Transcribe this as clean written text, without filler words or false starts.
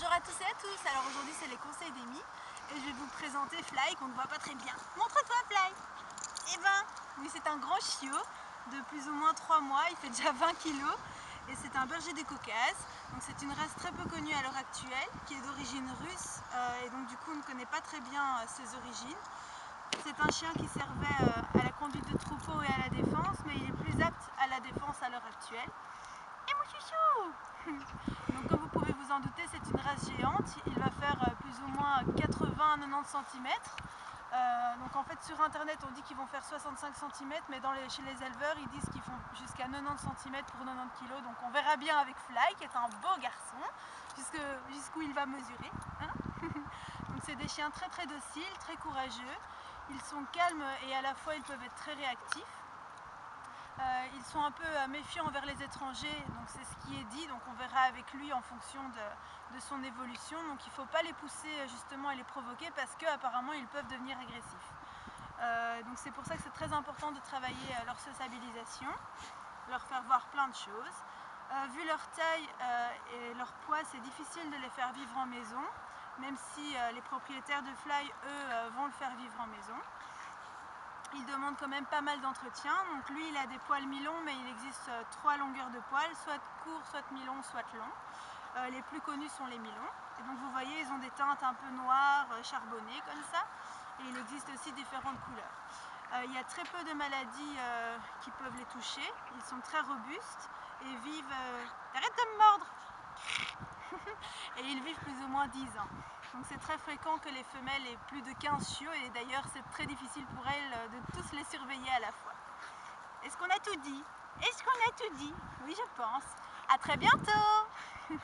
Bonjour à tous et à tous, alors aujourd'hui c'est les conseils d'Amy et je vais vous présenter Fly qu'on ne voit pas très bien. Montre-toi Fly. Eh ben, oui, c'est un grand chiot de plus ou moins 3 mois, il fait déjà 20 kilos et c'est un berger des Caucases. Donc c'est une race très peu connue à l'heure actuelle qui est d'origine russe et donc du coup on ne connaît pas très bien ses origines. C'est un chien qui servait à la conduite de troupeaux et à la défense, mais il est plus apte à la défense à l'heure actuelle. Et mon chouchou. Donc comme vous pouvez vous en douter, c'est une race géante, il va faire plus ou moins 80 à 90 cm. Donc en fait sur internet on dit qu'ils vont faire 65 cm, mais chez les éleveurs ils disent qu'ils font jusqu'à 90 cm pour 90 kg. Donc on verra bien avec Fly qui est un beau garçon, jusqu'où il va mesurer. Hein. Donc c'est des chiens très dociles, très courageux, ils sont calmes et à la fois ils peuvent être très réactifs. Ils sont un peu méfiants envers les étrangers, donc c'est ce qui est dit, donc on verra avec lui en fonction de son évolution. Donc il ne faut pas les pousser justement et les provoquer parce qu'apparemment ils peuvent devenir agressifs. Donc c'est pour ça que c'est très important de travailler leur sociabilisation, leur faire voir plein de choses. Vu leur taille et leur poids, c'est difficile de les faire vivre en maison, même si les propriétaires de Fly, eux, vont le faire vivre en maison. Il demande quand même pas mal d'entretien, donc lui il a des poils mi-longs, mais il existe 3 longueurs de poils, soit courts, soit mi-longs, soit longs. Les plus connus sont les mi-longs, et donc vous voyez ils ont des teintes un peu noires, charbonnées comme ça, et il existe aussi différentes couleurs. Il y a très peu de maladies qui peuvent les toucher, ils sont très robustes et vivent... Arrête de me mordre. Et ils vivent plus ou moins 10 ans. Donc c'est très fréquent que les femelles aient plus de 15 chiots et d'ailleurs c'est très difficile pour elles de tous les surveiller à la fois. Est-ce qu'on a tout dit? Est-ce qu'on a tout dit? Oui, je pense. À très bientôt.